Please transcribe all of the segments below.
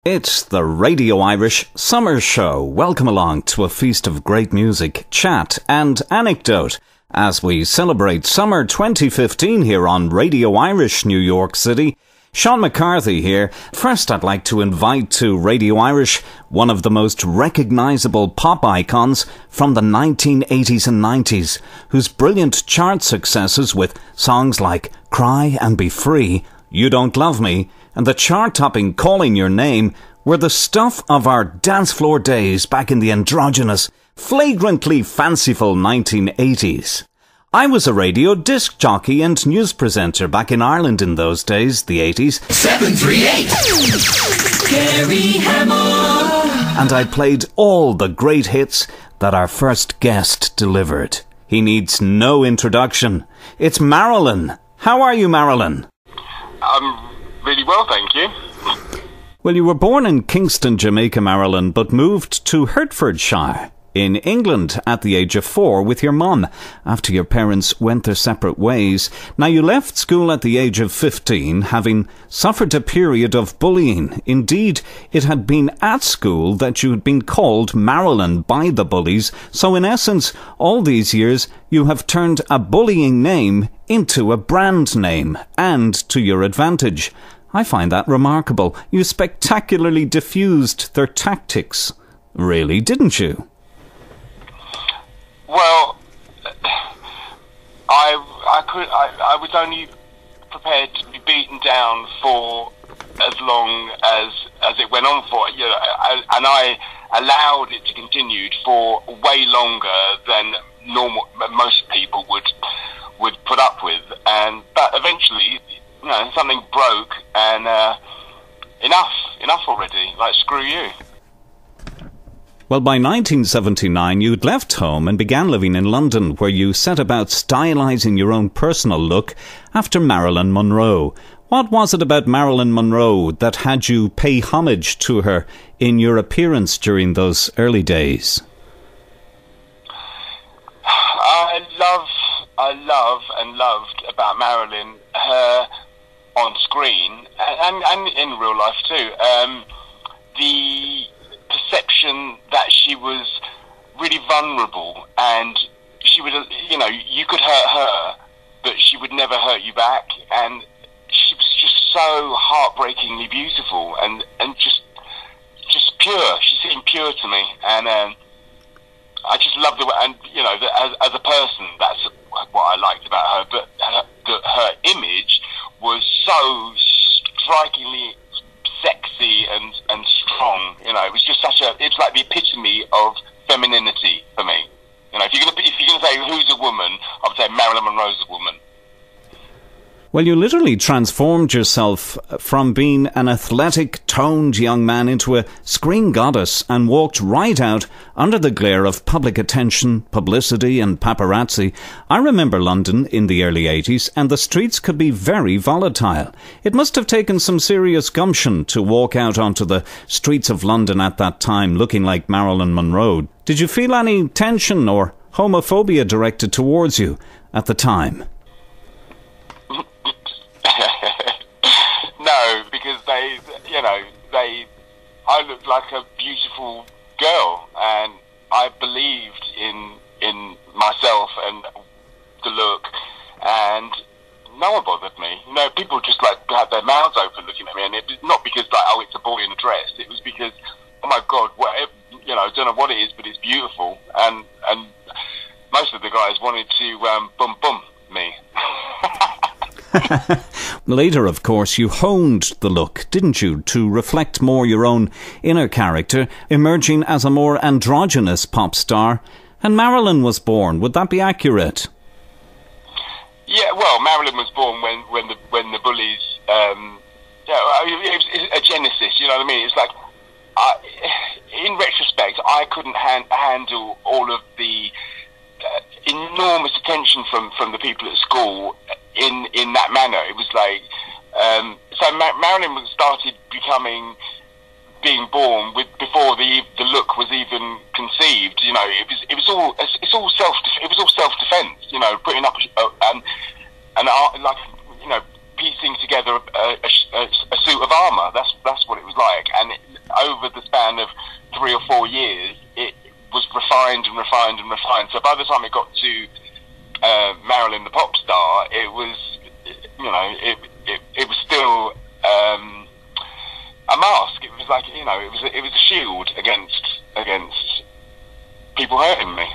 It's the Radio Irish Summer Show. Welcome along to a feast of great music, chat and anecdote as we celebrate summer 2015 here on Radio Irish New York City. Seán McCarthy here. First, I'd like to invite to Radio Irish one of the most recognisable pop icons from the 1980s and 90s, whose brilliant chart successes with songs like Cry and Be Free, You Don't Love Me, and the chart-topping Calling Your Name were the stuff of our dance floor days back in the androgynous, flagrantly fanciful 1980s. I was a radio disc jockey and news presenter back in Ireland in those days, the 80s. 738 Gary Hammer. And I played all the great hits that our first guest delivered. He needs no introduction. It's MARILYN. How are you, MARILYN? Really well, thank you. Well, you were born in Kingston, Jamaica, MARILYN, but moved to Hertfordshire in England at the age of 4 with your mum after your parents went their separate ways. Now, you left school at the age of 15, having suffered a period of bullying. Indeed, it had been at school that you had been called MARILYN by the bullies, so in essence, all these years, you have turned a bullying name into a brand name, and to your advantage. I find that remarkable. You spectacularly diffused their tactics. Really, didn't you? Well, I was only prepared to be beaten down for as long as it went on for, you know, and I allowed it to continue for way longer than most people would put up with, but eventually, you know, something broke, and enough already. Like, screw you. Well, by 1979, you'd left home and began living in London, where you set about stylising your own personal look after Marilyn Monroe. What was it about Marilyn Monroe that had you pay homage to her in your appearance during those early days? I love and loved about Marilyn, her on screen and in real life too. The perception that she was really vulnerable, and she would, you know, you could hurt her, but she would never hurt you back, and she was just so heartbreakingly beautiful and just pure. She seemed pure to me, and I just loved the way, and you know, as a person, that's what I liked about her. But her image was so strikingly sexy and strong. You know, it was just it's like the epitome of femininity for me. You know, if you're gonna say who's a woman, I would say Marilyn Monroe's a woman. Well, you literally transformed yourself from being an athletic, toned young man into a screen goddess and walked right out under the glare of public attention, publicity and paparazzi. I remember London in the early 80s, and the streets could be very volatile. It must have taken some serious gumption to walk out onto the streets of London at that time looking like Marilyn Monroe. Did you feel any tension or homophobia directed towards you at the time? No, because I looked like a beautiful girl, and I believed in myself and the look, and no one bothered me. You know, people just like had their mouths open looking at me, and it was not because like, oh, it's a boy in a dress. It was because, oh my God, you know, I don't know what it is, but it's beautiful, and most of the guys wanted to bum me. Later, of course, you honed the look, didn't you, to reflect more your own inner character, emerging as a more androgynous pop star. And Marilyn was born. Would that be accurate? Yeah, well, Marilyn was born when the bullies. It was a genesis. You know what I mean? It's like, in retrospect, I couldn't handle all of the enormous attention from the people at school in that manner. It was like, so Marilyn started being born before the look was even conceived. You know, it was all self defense. You know, putting up like, you know, piecing together a suit of armor. That's what it was like, and over the span of 3 or 4 years, it was refined and refined and refined. So by the time it got to Marilyn the pop star, it was, you know, it was still a mask. It was like, you know, it was a shield against people hurting me.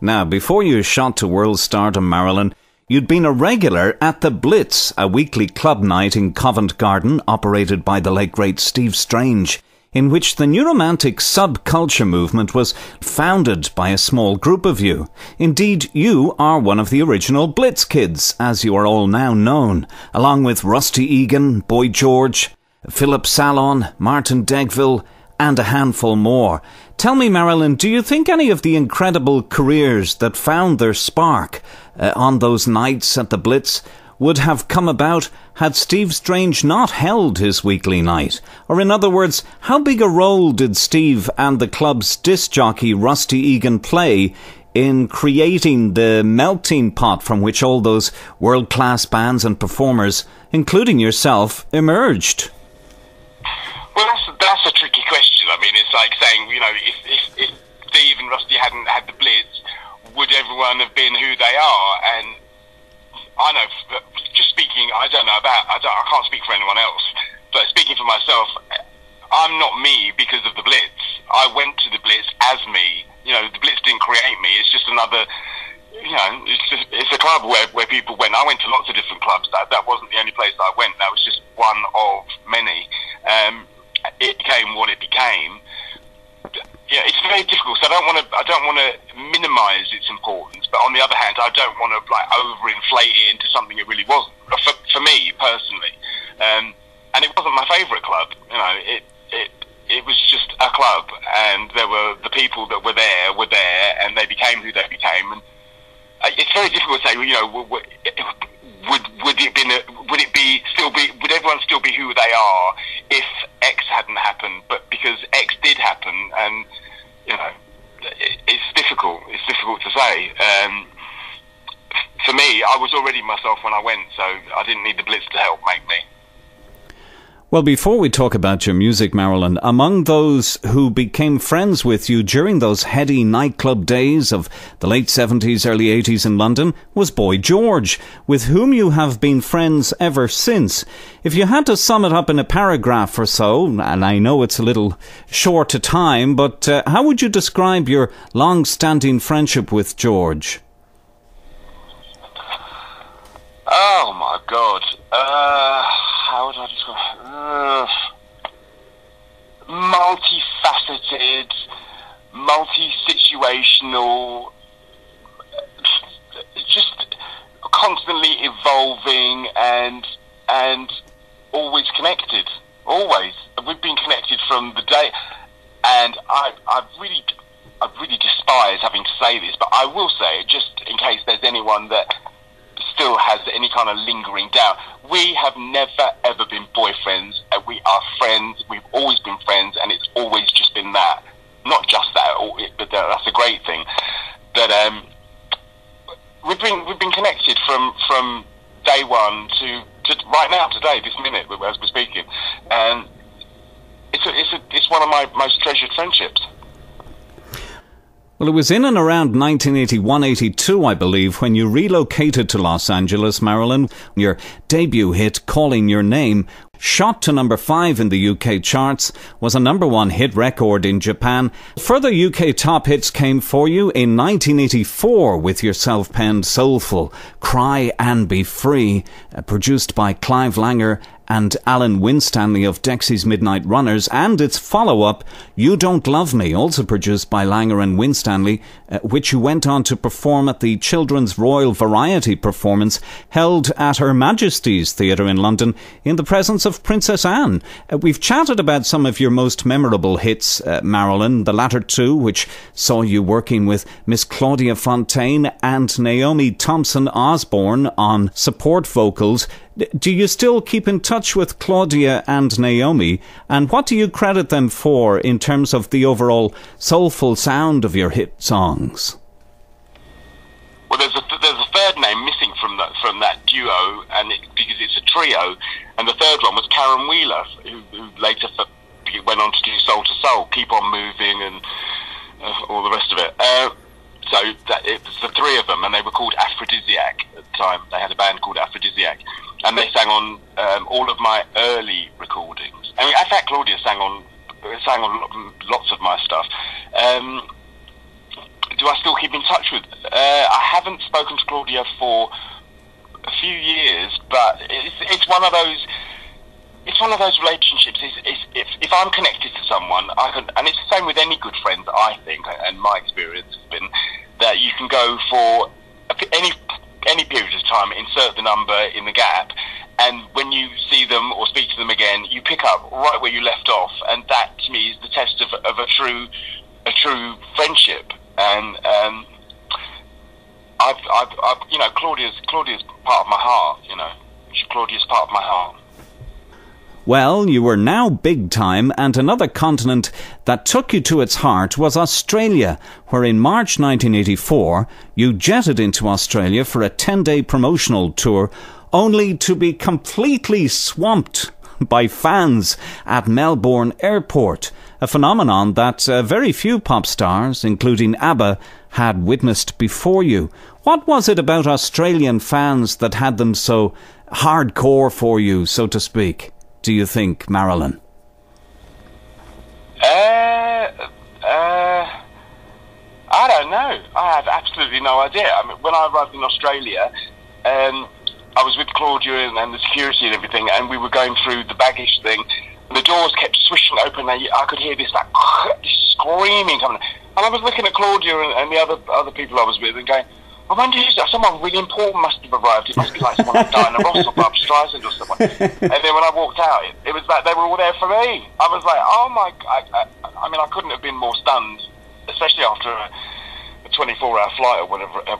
Now, before you shot to world stardom, Marilyn, you'd been a regular at the Blitz, a weekly club night in Covent Garden operated by the late great Steve Strange, in which the new romantic subculture movement was founded by a small group of you. Indeed, you are one of the original Blitz Kids, as you are all now known, along with Rusty Egan, Boy George, Philip Salon, Martin Degville, and a handful more. Tell me, Marilyn, do you think any of the incredible careers that found their spark on those nights at the Blitz would have come about had Steve Strange not held his weekly night? Or in other words, how big a role did Steve and the club's disc jockey Rusty Egan play in creating the melting pot from which all those world-class bands and performers, including yourself, emerged? Well, that's a tricky question. I mean, it's like saying, you know, if Steve and Rusty hadn't had the Blitz, would everyone have been who they are? And I know, just speaking, I can't speak for anyone else, but speaking for myself, I'm not me because of the Blitz. I went to the Blitz as me. You know, the Blitz didn't create me. It's just another, you know, it's a club where people went. I went to lots of different clubs. That wasn't the only place I went. That was just one of many. It became what it became. Yeah, it's very difficult. So I don't want to minimise its importance, but on the other hand, I don't want to like overinflate it into something it really wasn't. For me personally, and it wasn't my favourite club. You know, it was just a club, and there were the people that were there, and they became who they became. And it's very difficult to say. You know, would everyone still be who they are if X hadn't happened? But because X did happen, and you know, it's difficult. It's difficult to say. For me, I was already myself when I went, so I didn't need the Blitz to help make me. Well, before we talk about your music, Marilyn, among those who became friends with you during those heady nightclub days of the late 70s, early 80s in London was Boy George, with whom you have been friends ever since. If you had to sum it up in a paragraph or so, and I know it's a little short a time, but how would you describe your long-standing friendship with George? Oh, my God. How would I describe multifaceted, multi-situational, just constantly evolving and always connected. Always. We've been connected from the day, and I really despise having to say this, but I will say it just in case there's anyone that still has any kind of lingering doubt. We have never ever been boyfriends. We are friends. We've always been friends, and it's always just been that. Not just that, but that's a great thing. But we've been connected from day one to right now, today, this minute, as we're speaking, and it's one of my most treasured friendships. Well, it was in and around 1981-82, I believe, when you relocated to Los Angeles, Marilyn. Your debut hit, Calling Your Name, shot to number 5 in the UK charts, was a number 1 hit record in Japan. Further UK top hits came for you in 1984 with your self-penned soulful Cry and Be Free, produced by Clive Langer and Alan Winstanley of Dexy's Midnight Runners, and its follow-up, You Don't Love Me, also produced by Langer and Winstanley, which you went on to perform at the Children's Royal Variety performance held at Her Majesty's Theatre in London in the presence of Princess Anne. We've chatted about some of your most memorable hits, Marilyn, the latter two, which saw you working with Miss Claudia Fontaine and Naomi Thompson Osborne on support vocals. Do you still keep in touch with Claudia and Naomi, and what do you credit them for in terms of the overall soulful sound of your hit songs? Well, there's a third name missing from that duo, and because it's a trio. And the third one was Karen Wheeler, who later went on to do Soul to Soul, Keep On Moving, and all the rest of it. So it was the three of them, and they were called Aphrodisiac at the time. They had a band called Aphrodisiac, and they sang on all of my early recordings. I mean, in fact, Claudia sang on lots of my stuff. Do I still keep in touch with? I haven't spoken to Claudia for a few years, but it's one of those. It's one of those relationships. If I'm connected to someone, I can, and it's the same with any good friends. I think, and my experience has been that you can go for any period of time, insert the number in the gap, and when you see them or speak to them again, you pick up right where you left off, and that to me is the test of a true friendship. And I've you know, Claudia's part of my heart. You know, Claudia's part of my heart. Well, you were now big time, and another continent that took you to its heart was Australia, where in March 1984 you jetted into Australia for a 10-day promotional tour, only to be completely swamped by fans at Melbourne Airport, a phenomenon that very few pop stars, including ABBA, had witnessed before you. What was it about Australian fans that had them so hardcore for you, so to speak, do you think, MARILYN? I don't know. I have absolutely no idea. I mean, when I arrived in Australia, I was with Claudia and the security and everything, and we were going through the baggage thing. And the doors kept swishing open, and I could hear this like this screaming coming. And I was looking at Claudia and the other people I was with, and going, I wonder who's that? Someone really important must have arrived. It must be like someone like Diana Ross or Barbra Streisand or someone. And then when I walked out, it was like they were all there for me. I was like, oh my! I mean, I couldn't have been more stunned, especially after a 24-hour flight or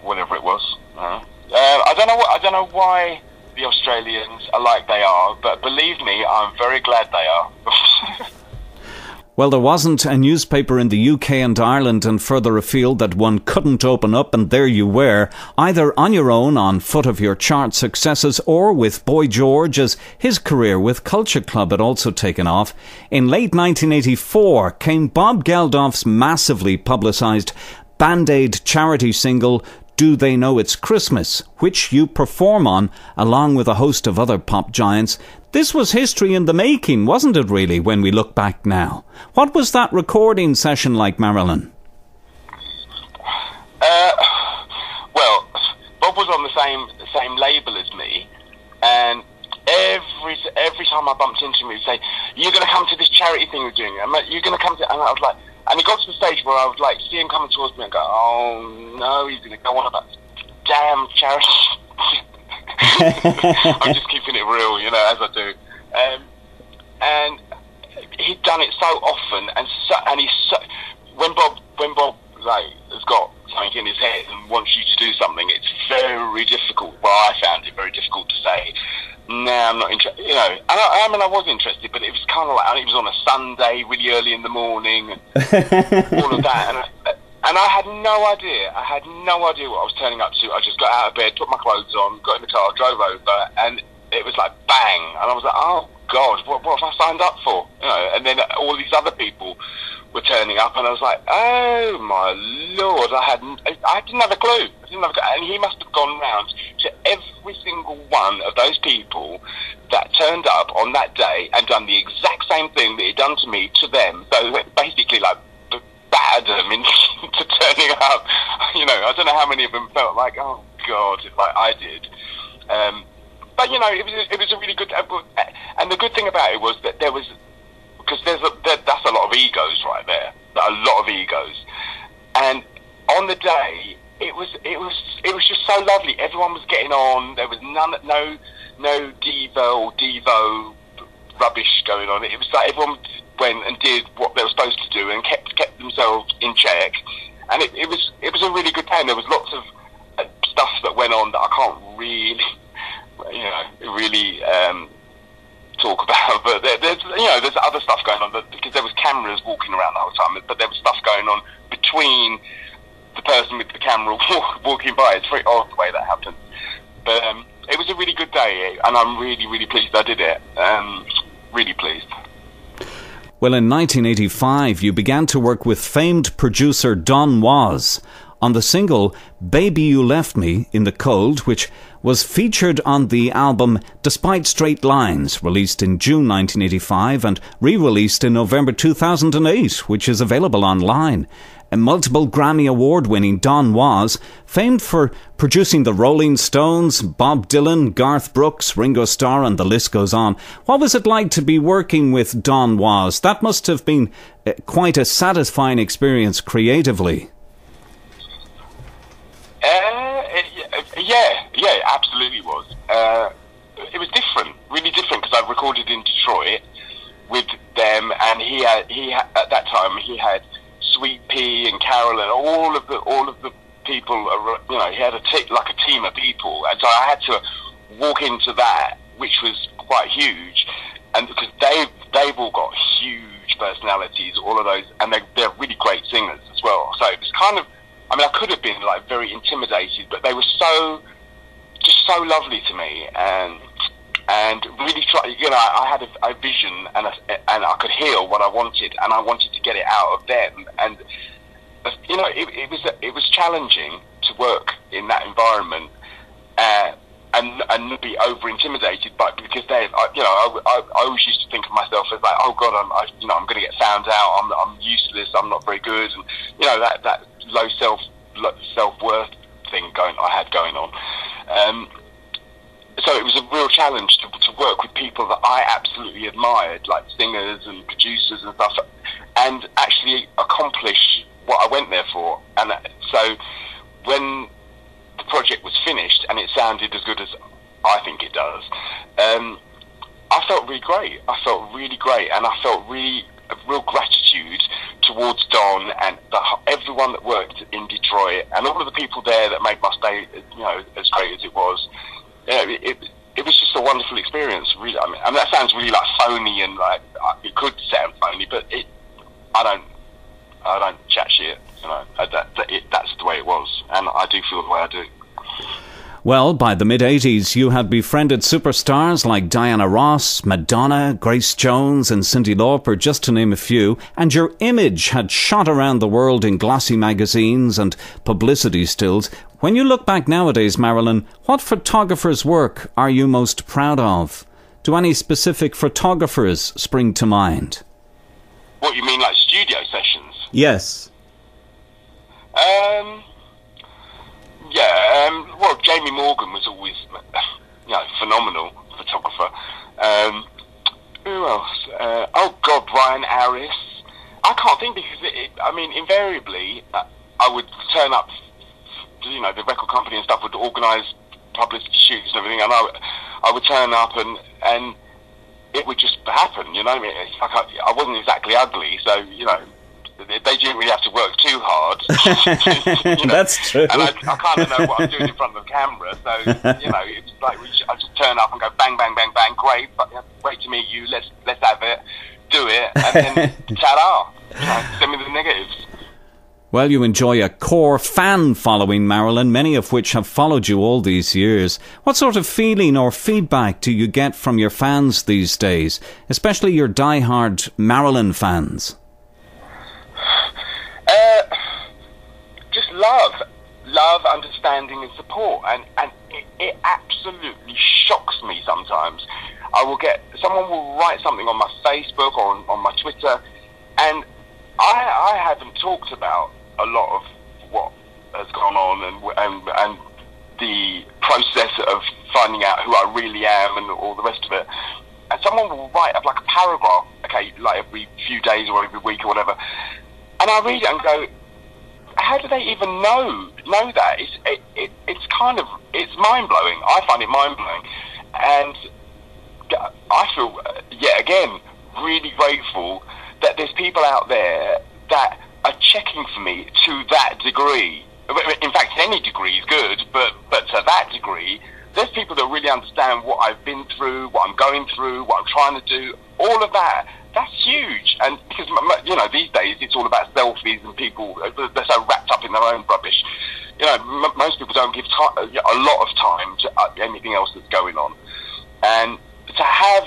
whatever it was. I don't know why the Australians are like they are, but believe me, I'm very glad they are. Well, there wasn't a newspaper in the UK and Ireland and further afield that one couldn't open up, and there you were, either on your own on foot of your chart successes or with Boy George, as his career with Culture Club had also taken off. In late 1984 came Bob Geldof's massively publicised Band-Aid charity single Do They Know It's Christmas, which you perform on along with a host of other pop giants. This was history in the making, wasn't it really, when we look back now? What was that recording session like, MARILYN? Well, Bob was on the same label as me, and every time I bumped into him, he'd say, "You're going to come to this charity thing we're doing. You're going to come to," and I was like, and it got to the stage where I would like see him coming towards me and go, "Oh no, he's going to go on about damn charity." I'm just keeping it real, you know, as I do. And he'd done it so often, and he's so, when Bob like has got something in his head and wants you to do something, it's very difficult. Well, I found it very difficult to say, "No, I'm not interested." You know, and I mean, I was interested, but it was kind of like, and it was on a Sunday, really early in the morning, and all of that, and I had no idea. I had no idea what I was turning up to. I just got out of bed, put my clothes on, got in the car, drove over, and it was like bang. And I was like, oh God, what have I signed up for? You know. And then all these other people were turning up, and I was like, oh my Lord, I didn't have a clue. And he must have gone round to every single one of those people that turned up on that day and done the exact same thing that he'd done to me to them. So basically, like, battered them into turning up. You know, I don't know how many of them felt like, oh God, like I did. But you know, it was a really good. And the good thing about it was that there was, because that's a lot of egos right there, a lot of egos. And on the day, it was just so lovely. Everyone was getting on. There was no diva or devo rubbish going on. It was like everyone went and did what they were supposed to do and kept themselves in check, and it was a really good day. And there was lots of stuff that went on that I can't really, talk about. But there's other stuff going on, because there was cameras walking around the whole time. But there was stuff going on between the person with the camera walking by. It's very odd the way that happened. But it was a really good day, and I'm really, really pleased I did it. Really pleased. Well, in 1985, you began to work with famed producer Don Was on the single Baby You Left Me in the Cold, which was featured on the album Despite Straight Lines, released in June 1985 and re-released in November 2008, which is available online. A multiple Grammy Award-winning Don Was, famed for producing the Rolling Stones, Bob Dylan, Garth Brooks, Ringo Starr, and the list goes on. What was it like to be working with Don Was? That must have been quite a satisfying experience creatively. Yeah, it absolutely was. It was different, really different, because I recorded in Detroit with them, and he had at that time he had Sweet Pea and Carol and all of the people. You know, he had a team of people, and so I had to walk into that, which was quite huge, and because they've all got huge personalities, all of those, and they're really great singers as well. So it was kind of, I mean, I could have been like very intimidated, but they were just so lovely to me, and really try. You know, I had a vision, and I could hear what I wanted, and I wanted to get it out of them. And you know, it was challenging to work in that environment, and not be over intimidated, but because I always used to think of myself as like, oh God, I'm going to get found out. I'm useless. I'm not very good, and you know that low self-worth thing I had going on. So it was a real challenge to work with people that I absolutely admired, like singers and producers and stuff, and actually accomplish what I went there for. And so when the project was finished and it sounded as good as I think it does, I felt really great. I felt really great, and I felt a real gratitude towards Don and everyone that worked in Detroit, and all of the people there that made my stay, you know, as great as it was. You know, it was just a wonderful experience. Really, I mean that sounds really like phony, and like it could sound phony, but I don't chat shit. You know, that's the way it was, and I do feel the way I do. Well, by the mid-80s, you had befriended superstars like Diana Ross, Madonna, Grace Jones and Cyndi Lauper, just to name a few, and your image had shot around the world in glossy magazines and publicity stills. When you look back nowadays, Marilyn, what photographer's work are you most proud of? Do any specific photographers spring to mind? What, you mean like studio sessions? Yes. Well, Jamie Morgan was always, you know, phenomenal photographer. Who else? Oh God, Brian Harris. I can't think, because invariably I would turn up. You know, the record company and stuff would organise publicity shoots and everything, and I would turn up and it would just happen. You know, it's like I wasn't exactly ugly, so you know. They didn't really have to work too hard. You know? That's true. And I kind of know what I'm doing in front of the camera, so you know, it was like I just turn up and go bang, bang, bang, bang. Great to meet you. Let's have it, do it, and then ta-da. You know, send me the negatives. Well, you enjoy a core fan following, Marilyn, many of which have followed you all these years. What sort of feeling or feedback do you get from your fans these days, especially your die-hard Marilyn fans? Just love, understanding and support, and it absolutely shocks me sometimes. Someone will write something on my Facebook or on my Twitter, and I haven't talked about a lot of what has gone on and the process of finding out who I really am and all the rest of it. And someone will write up like a paragraph, okay, like every few days or every week or whatever, and I read it and go, how do they even know that? It's mind-blowing. I find it mind-blowing. And I feel, yet again, really grateful that there's people out there that are checking for me to that degree. In fact, any degree is good, but to that degree, there's people that really understand what I've been through, what I'm going through, what I'm trying to do, all of that. That's huge. And because, you know, these days it's all about selfies and people, they're so wrapped up in their own rubbish. you know, most people don't give a lot of time to anything else that's going on, and to have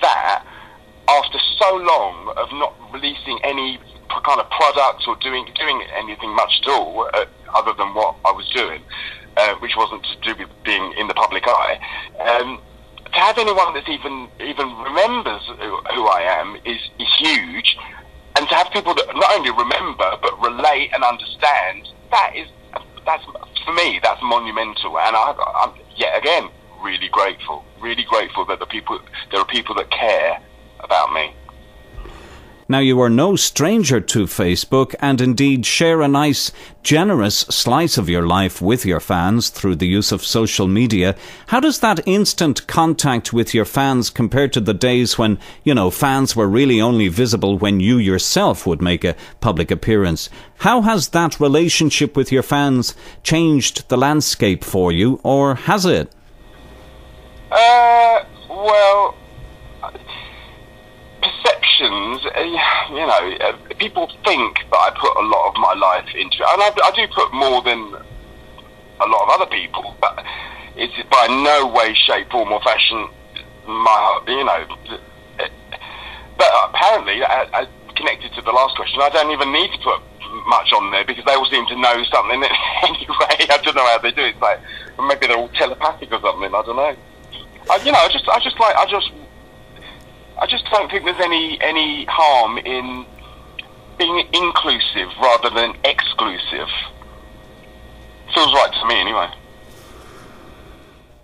that after so long of not releasing any kind of products or doing anything much at all, other than what I was doing, which wasn't to do with being in the public eye. To have anyone that even remembers who I am is huge, and to have people that not only remember but relate and understand, that's for me, that's monumental. And I'm yet again really grateful that there are people that care about me. Now, you are no stranger to Facebook and indeed share a nice, generous slice of your life with your fans through the use of social media. How does that instant contact with your fans compare to the days when, you know, fans were really only visible when you yourself would make a public appearance? How has that relationship with your fans changed the landscape for you, or has it? Well, perceptions, you know, people think that I put a lot of my life into it, and I do put more than a lot of other people, but it's by no way, shape, form or fashion my, you know, but apparently, connected to the last question, I don't even need to put much on there because they all seem to know something anyway. I don't know how they do it. It's like, maybe they're all telepathic or something, I don't know. You know, I just don't think there's any harm in being inclusive rather than exclusive. Feels right to me, anyway.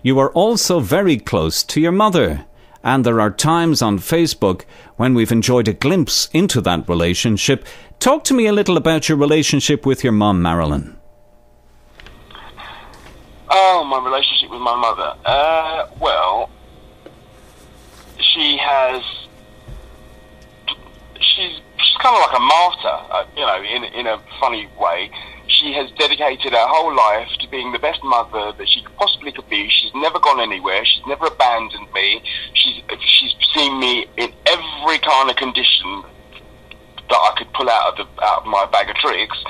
You are also very close to your mother, and there are times on Facebook when we've enjoyed a glimpse into that relationship. Talk to me a little about your relationship with your mum, MARILYN. Oh, my relationship with my mother. Well, she's kind of like a martyr, you know, in a funny way. She has dedicated her whole life to being the best mother that she possibly could be. She's never gone anywhere. She's never abandoned me. She's seen me in every kind of condition that I could pull out of my bag of tricks,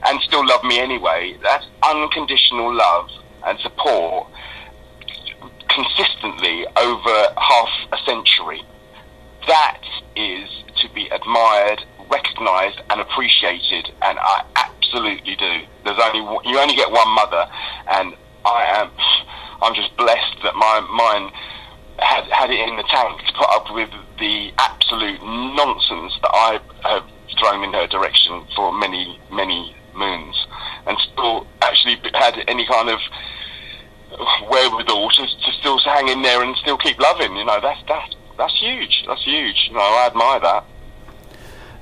and still love me anyway. That's unconditional love and support consistently over half a century. That is to be admired, recognised and appreciated, and I absolutely do. You only get one mother, and I'm just blessed that mine had it in the tank to put up with the absolute nonsense that I have thrown in her direction for many, many moons, and still actually had any kind of wherewithal to still hang in there and still keep loving. You know, that's huge. That's huge. You know, I admire that.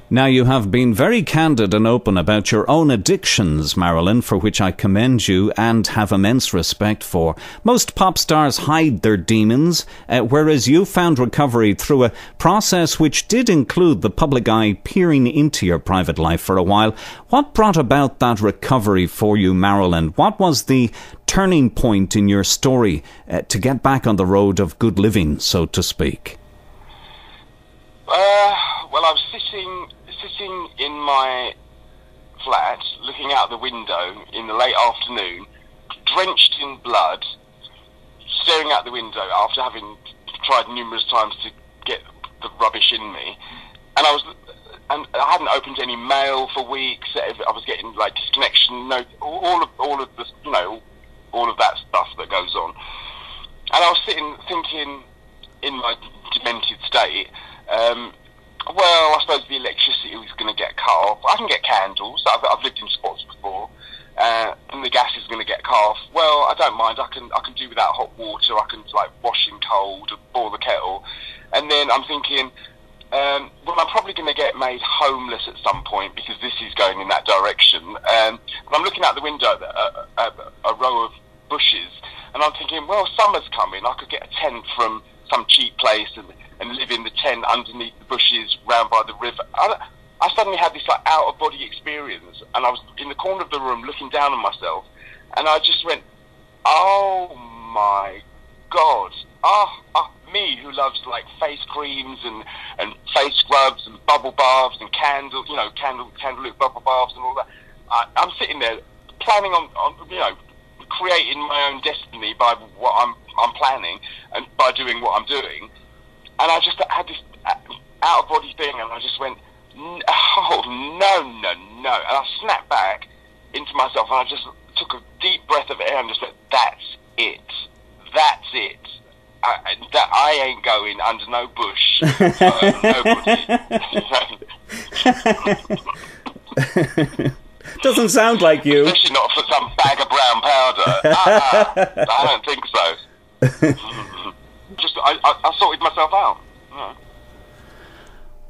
Now, you have been very candid and open about your own addictions, MARILYN, for which I commend you and have immense respect for. Most pop stars hide their demons, whereas you found recovery through a process which did include the public eye peering into your private life for a while. What brought about that recovery for you, MARILYN? What was the turning point in your story to get back on the road of good living, so to speak? Well, I was sitting in my flat, looking out the window in the late afternoon, drenched in blood, staring out the window after having tried numerous times to get the rubbish in me, and I hadn't opened any mail for weeks. I was getting like disconnection notes, all of this, you know, all of that stuff that goes on, and I was sitting thinking in my demented state. Well, I suppose the electricity was going to get cut off. I can get candles. I've lived in spots before, and the gas is going to get cut off. Well, I don't mind. I can do without hot water. I can like wash in cold, boil the kettle, and then I'm thinking, well, I'm probably going to get made homeless at some point because this is going in that direction. And I'm looking out the window at a row of bushes, and I'm thinking, well, summer's coming. I could get a tent from some cheap place and live in the tent underneath the bushes round by the river. I suddenly had this like out-of-body experience, and I was in the corner of the room looking down on myself, and I just went, oh my God, me who loves like face creams and face scrubs and bubble baths and candlelit bubble baths and all that. I'm sitting there planning on creating my own destiny by what I'm planning and by doing what I'm doing. And I just had this out of body thing, and I just went, oh no. And I snapped back into myself, and I just took a deep breath of air and just went, that's it. I ain't going under no bush. Nobody. Doesn't sound like you. Especially not for some bag of brown powder. I don't think so. I sorted myself out. Yeah.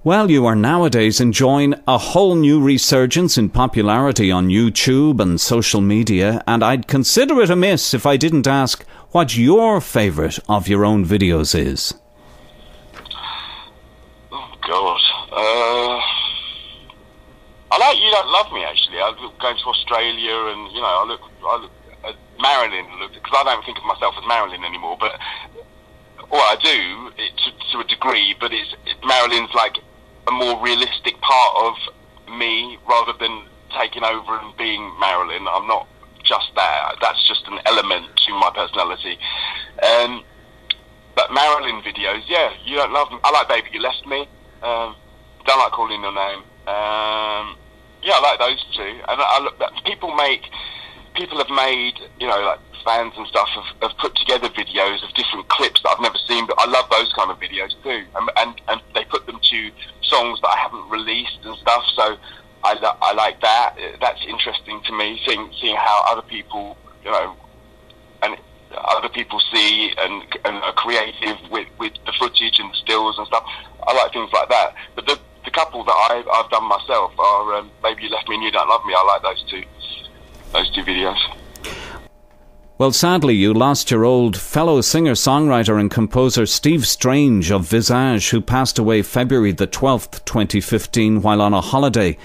Well, you are nowadays enjoying a whole new resurgence in popularity on YouTube and social media, and I'd consider it amiss if I didn't ask what your favourite of your own videos is. Oh, God. I like You Don't Love Me, actually. I look going to Australia, and, I look at Marilyn, because I don't think of myself as Marilyn anymore, but, well, I do, to a degree, but Marilyn's like a more realistic part of me rather than taking over and being Marilyn. I'm not just that. That's just an element to my personality. But Marilyn videos, yeah, You Don't Love Me. I like Baby You Left Me. Don't Like Calling Your Name. Yeah, I like those two. And people have made, like fans and stuff have put together videos of different clips that I've never seen, but I love those kind of videos too. And they put them to songs that I haven't released and stuff, so I like that. That's interesting to me, seeing how other people, and other people see and are creative with the footage and stills and stuff. I like things like that. But the couple that I've done myself are Baby You Left Me and You Don't Love Me. I like those two videos. Well, sadly, you lost your old fellow singer-songwriter and composer Steve Strange of Visage, who passed away February the 12th, 2015, while on a holiday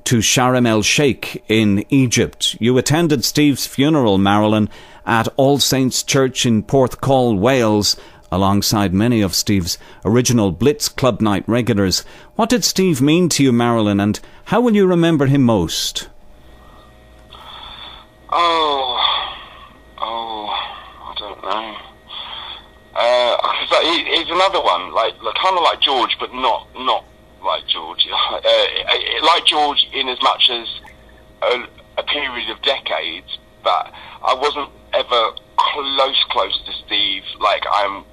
to Sharm el-Sheikh in Egypt. You attended Steve's funeral, Marilyn, at All Saints Church in Porthcawl, Wales, alongside many of Steve's original Blitz Club night regulars. What did Steve mean to you, Marilyn, and how will you remember him most? I don't know. He's another one, kind of like George, but not like George. Like George in as much as a period of decades, but I wasn't ever close to Steve like I'm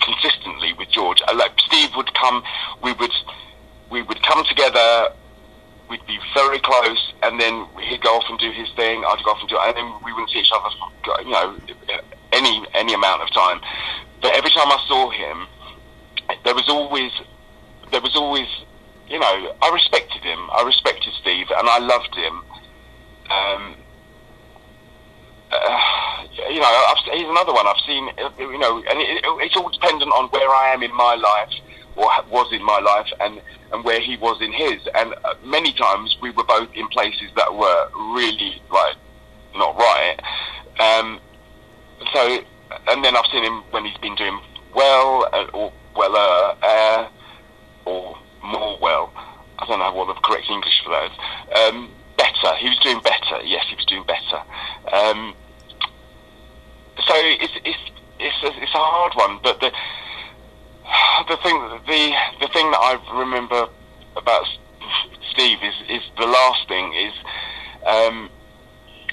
consistently with George. Like Steve would come, we would come together. We'd be very close, and then he'd go off and do his thing. I'd go off and do it, and then we wouldn't see each other for, any amount of time. But every time I saw him, there was always, I respected him. I respected Steve, and I loved him. He's another one I've seen. And it's all dependent on where I am in my life, or was in my life, and where he was in his. And many times we were both in places that were really, not right. And then I've seen him when he's been doing well, or weller, or more well. I don't know what the correct English for that is. Better. He was doing better. Yes, he was doing better. So it's a hard one, but the thing that I remember about Steve is the last thing is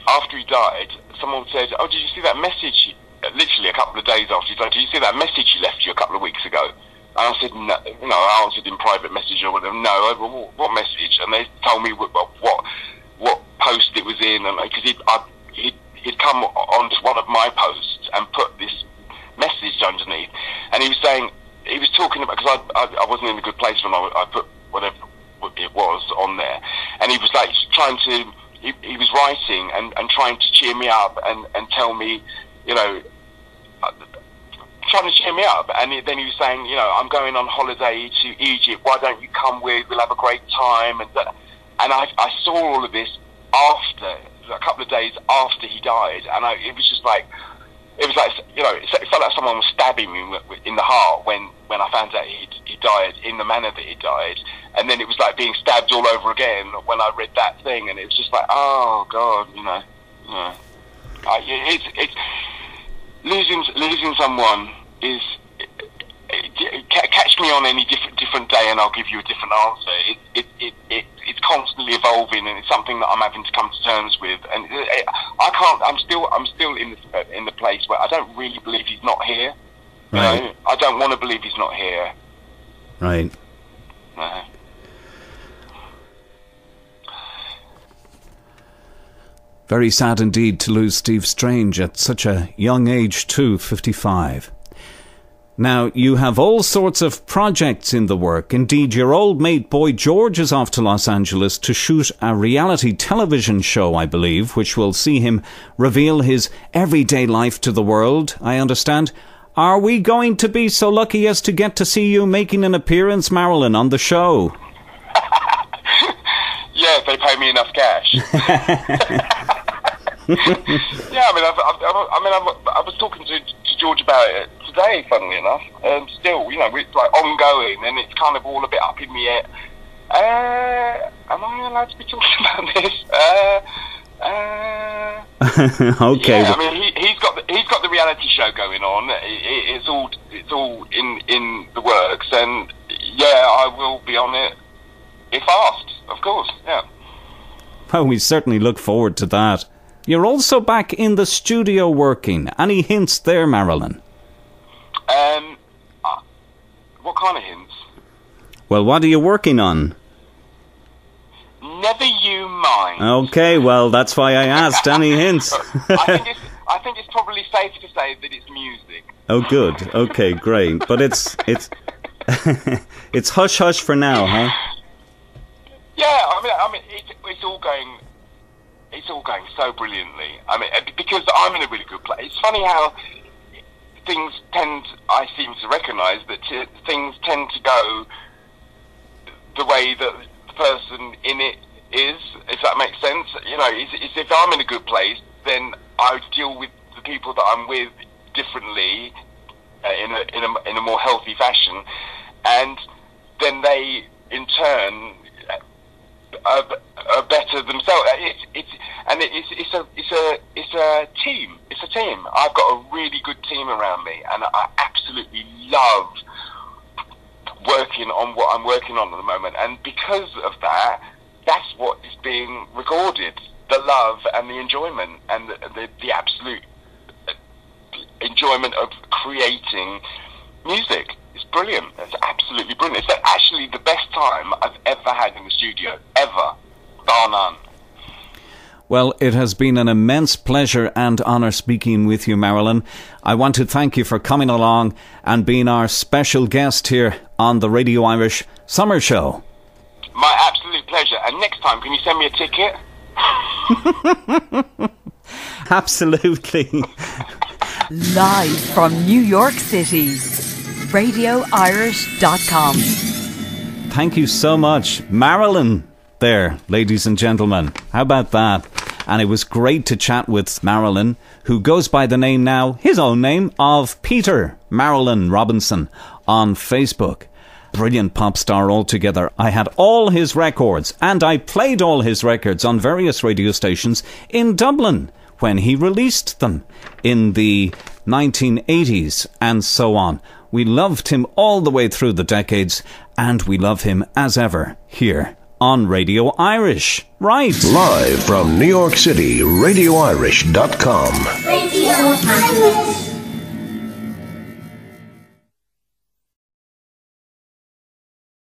after he died, someone said, "Oh, did you see that message?" Literally a couple of days after he died, "Did you see that message he left you a couple of weeks ago?" And I said, "No." I answered in private message or whatever. "No, what message?" And they told me what post it was in, and because he'd come onto one of my posts and put this message underneath, and he was talking about, because I wasn't in a good place when I put whatever it was on there, and he was he was writing and trying to cheer me up and tell me, trying to cheer me up, and then he was saying, "I'm going on holiday to Egypt, why don't you come with, we'll have a great time," and I saw all of this a couple of days after he died, and it was like, it felt like someone was stabbing me in the heart when I found out he died in the manner that he died. and then it was like being stabbed all over again when I read that thing, and it was just like, oh God, it's losing someone is. Catch me on any different day, and I'll give you a different answer. It's constantly evolving, and it's something that I'm having to come to terms with. And I can't. I'm still in the place where I don't really believe he's not here. Right. You know? I don't want to believe he's not here. Right. No. Very sad indeed to lose Steve Strange at such a young age too, 55. Now, you have all sorts of projects in the work. Indeed, your old mate Boy George is off to Los Angeles to shoot a reality television show, I believe, which will see him reveal his everyday life to the world, I understand. Are we going to be so lucky as to get to see you making an appearance, Marilyn, on the show? Yeah, if they pay me enough cash. Yeah, I was talking to George about it today, funnily enough. Still, it's like ongoing, and it's kind of all a bit up in the air. Am I allowed to be talking about this? Okay. Yeah, I mean, he's got the reality show going on. It's all in the works, and yeah, I will be on it if asked, of course. Yeah. Well, we certainly look forward to that. You're also back in the studio working. Any hints there, Marilyn? What kind of hints? Well, what are you working on? Never you mind. Okay, well, that's why I asked. Any hints? I think it's probably safe to say that it's music. Oh, good. Okay, great. But it's it's hush hush for now, huh? Yeah, I mean, it's all going so brilliantly. I mean, because I'm in a really good place. It's funny how I seem to recognise that things tend to go the way that the person in it is, if that makes sense. It's if I'm in a good place, then I deal with the people that I'm with differently, in a more healthy fashion, and then they, in turn, are better themselves. It's a team. It's a team. I've got a really good team around me, and I absolutely love working on what I'm working on at the moment. And because of that, that's what is being recorded: the love and the enjoyment, and the absolute enjoyment of creating music. It's brilliant. It's absolutely brilliant. It's actually the best time I've ever had in the studio, ever, bar none. Well, it has been an immense pleasure and honour speaking with you, Marilyn. I want to thank you for coming along and being our special guest here on the Radio Irish Summer Show. My absolute pleasure. And next time, can you send me a ticket? Absolutely. Live from New York City, RadioIrish.com. Thank you so much, Marilyn. There, ladies and gentlemen. How about that? And it was great to chat with Marilyn, who goes by the name now, his own name, of Peter Marilyn Robinson on Facebook. Brilliant pop star altogether. I had all his records, and I played all his records on various radio stations in Dublin when he released them in the 1980s and so on. We loved him all the way through the decades, and we love him as ever here on Radio Irish. Right. Live from New York City, RadioIrish.com. Radio Irish.